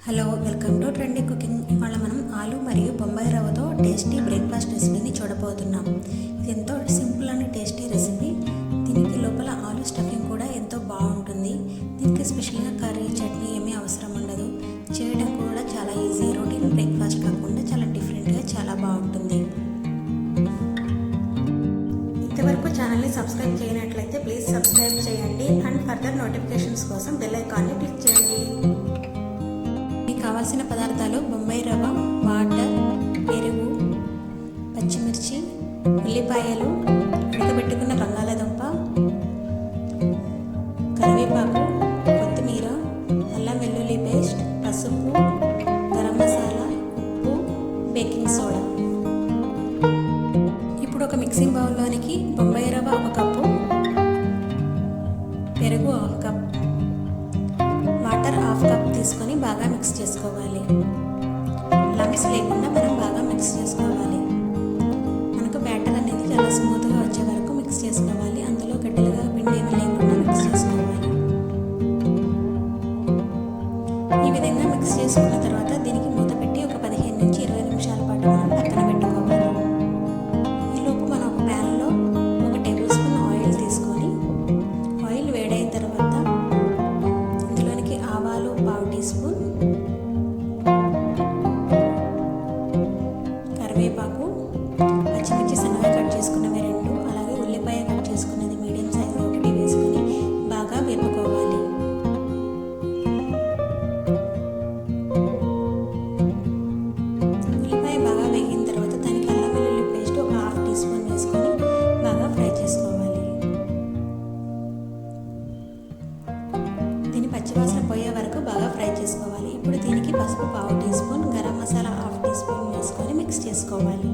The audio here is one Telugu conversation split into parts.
Hello, welcome to trendy cooking. ఇవాళ మనం ఆలు మరియు బొంబాయి రవ్వతో టేస్టీ బ్రేక్ఫాస్ట్ రెసిపీని చూడబోతున్నాం. ఇది ఎంతో సింపుల్ అండ్ టేస్టీ రెసిపీ. దీనికి లోపల ఆలు స్టఫింగ్ కూడా ఎంతో బాగుంటుంది. దీనికి స్పెషల్గా కర్రీ, చట్నీ ఏమీ అవసరం ఉండదు. చేయడం కూడా చాలా ఈజీ. రొటీన్ బ్రేక్ఫాస్ట్ కాకుండా చాలా డిఫరెంట్గా చాలా బాగుంటుంది. ఇంతవరకు ఛానల్ని సబ్స్క్రైబ్ చేయనట్లయితే ప్లీజ్ సబ్స్క్రైబ్ చేయండి అండ్ ఫర్దర్ నోటిఫికేషన్స్ కోసం బెల్ ఐకాన్ని క్లిక్ చేయండి. కావాల్సిన పదార్థాలు: బొంబాయి రవ్వ, వాటర్, పెరుగు, పచ్చిమిర్చి, ఉల్లిపాయలు, ఉడకబెట్టుకున్న బంగాళాదుంప, కరివేపాకు, కొత్తిమీర, అల్లం వెల్లుల్లి పేస్ట్, పసుపు, గరం మసాలా, ఉప్పు, బేకింగ్ సోడా. ఇప్పుడు ఒక మిక్సింగ్ బౌల్లోనికి బొంబాయి రవ్వ 1 కప్పు, పెరుగు 1 కప్, వాటర్ 1/2 కప్ తీసుకొని బాగా మిక్స్ చేసుకోవాలి. లంప్స్ లేకుండా మనం బాగా మిక్స్ చేసుకోవాలి. మనకు బ్యాటర్ అనేది చాలా స్మూత్గా వచ్చే వరకు మిక్స్ చేసుకోవాలి. అందులో గడ్డలుగా పిండి ఏమీ లేకుండా మిక్స్ చేసుకోవాలి. ఈ విధంగా మిక్స్ చేసుకున్న తర్వాత దీనికి మూత పెట్టి ఒక 15 నుంచి 20 నిమిషాల పాటు మనం పక్కన పెట్టుకోవాలి. ఈలోపు మనం ఒక ప్యాన్లో 1 టేబుల్ స్పూన్ ఆయిల్ తీసుకొని, ఆయిల్ వేడైన తర్వాత ఆవాలు 1/2 టీ స్పూన్, కరివేపాకు, పచ్చిమిర్చి సన్నగా కట్ చేసుకున్నవి 2, అలాగే ఉల్లిపాయ కట్ చేసుకున్నది మీడియం సైజు 1 వేసుకొని బాగా వేపుకోవాలి. ఉల్లిపాయ బాగా వేగిన తర్వాత దానికి అల్లం వెల్లుల్లి పేస్ట్ 1/2 టీ స్పూన్ వేసుకొని బాగా ఫ్రై చేసుకోవాలి. దీని పచ్చివాసన పోయే వరకు బాగా ఫ్రై చేసుకోవాలి. ఇప్పుడు దీనికి పసుపు 1/2 teaspoon, garam masala 1/2 teaspoon వేసుకొని మిక్స్ చేసుకోవాలి.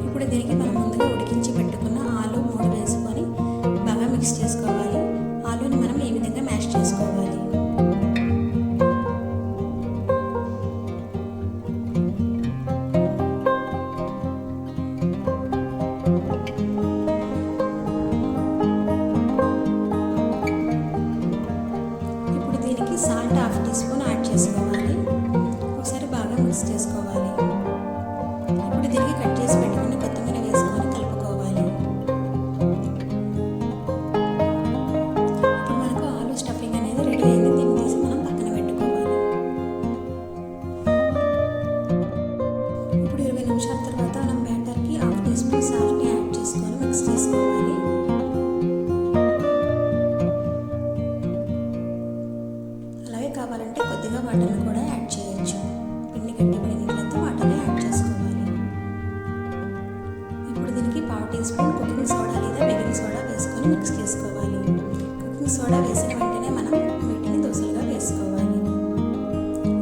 ఇప్పుడు దీనికి మనం ముందుగా ఉడికించి పెట్టుకున్న ఆలు 3 వేసుకొని బాగా మిక్స్ చేసుకోవాలి. ఆలుని మనం ఈ విధంగా మ్యాష్ చేసుకోవాలి. సాల్ట్ 1/2 టీ స్పూన్ యాడ్ చేసుకోవాలి. ఒకసారి బాగా మిక్స్ చేసుకోవాలి. ఇప్పుడు దీనికి కట్ చేసి పెట్టుకుని కొత్తిమీర వేసుకొని కలుపుకోవాలి. ఇప్పుడు మనకు ఆలు స్టఫింగ్ అనేది రెడీ అయింది. దీన్ని తీసి మనం పక్కన పెట్టుకోవాలి. ఇప్పుడు 20 నిమిషాల తర్వాత మనం బ్యాటర్కి 1/2 టీ స్పూన్ సాల్ట్ని యాడ్ చేసుకొని మిక్స్ చేసుకోవాలి. కావాలంటే కొద్దిగా వాటర్ని కూడా యాడ్ చేయొచ్చు. పిండి గట్టిపడినట్లయితే వాటర్ని యాడ్ చేసుకోవాలి. ఇప్పుడు దీనికి 1/2 టీ స్పూన్ కుకింగ్ సోడా లేదా బేకింగ్ సోడా వేసుకొని మిక్స్ చేసుకోవాలి. కుకింగ్ సోడా వేసిన వెంటనే మనం వీటిని దోసలుగా వేసుకోవాలి.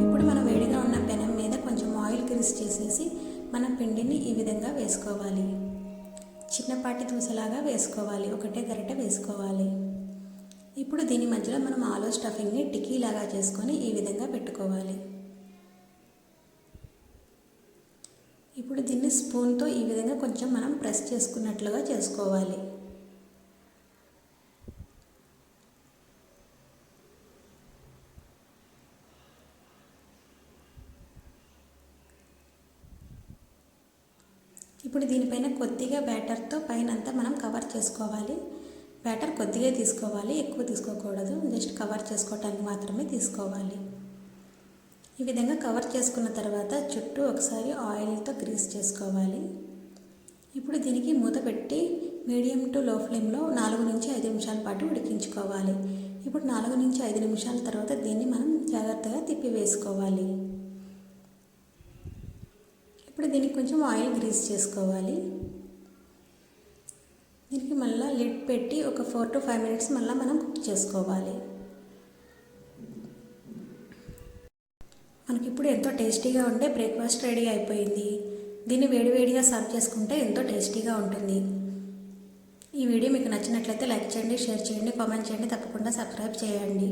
ఇప్పుడు మనం వేడిగా ఉన్న పెనం మీద కొంచెం ఆయిల్ గ్రీస్ చేసేసి మన పిండిని ఈ విధంగా వేసుకోవాలి. చిన్నపాటి దోసలాగా వేసుకోవాలి. ఒకటే గరిట వేసుకోవాలి. ఇప్పుడు దీని మధ్యలో మనం ఆలు స్టఫింగ్ని టిక్కీ లాగా చేసుకొని ఈ విధంగా పెట్టుకోవాలి. ఇప్పుడు దీన్ని స్పూన్తో ఈ విధంగా కొంచెం మనం ప్రెస్ చేసుకున్నట్లుగా చేసుకోవాలి. ఇప్పుడు దీనిపైన కొద్దిగా బ్యాటర్తో పైన అంతా మనం కవర్ చేసుకోవాలి. బ్యాటర్ కొద్దిగా తీసుకోవాలి, ఎక్కువ తీసుకోకూడదు. జస్ట్ కవర్ చేసుకోవటానికి మాత్రమే తీసుకోవాలి. ఈ విధంగా కవర్ చేసుకున్న తర్వాత చుట్టూ ఒకసారి ఆయిల్తో గ్రీస్ చేసుకోవాలి. ఇప్పుడు దీనికి మూత పెట్టి మీడియం టు లో ఫ్లేమ్లో 4 నుంచి 5 నిమిషాల పాటు ఉడికించుకోవాలి. ఇప్పుడు 4 నుంచి 5 నిమిషాల తర్వాత దీన్ని మనం జాగ్రత్తగా తిప్పి వేసుకోవాలి. ఇప్పుడు దీనికి కొంచెం ఆయిల్ గ్రీస్ చేసుకోవాలి. దీనికి మళ్ళీ లిడ్ పెట్టి ఒక 4 to 5 మినిట్స్ మళ్ళీ మనం కుక్ చేసుకోవాలి. మనకి ఇప్పుడు ఎంతో టేస్టీగా ఉండే బ్రేక్ఫాస్ట్ రెడీ అయిపోయింది. దీన్ని వేడివేడిగా సర్వ్ చేసుకుంటే ఎంతో టేస్టీగా ఉంటుంది. ఈ వీడియో మీకు నచ్చినట్లయితే లైక్ చేయండి, షేర్ చేయండి, కామెంట్ చేయండి, తప్పకుండా సబ్స్క్రైబ్ చేయండి.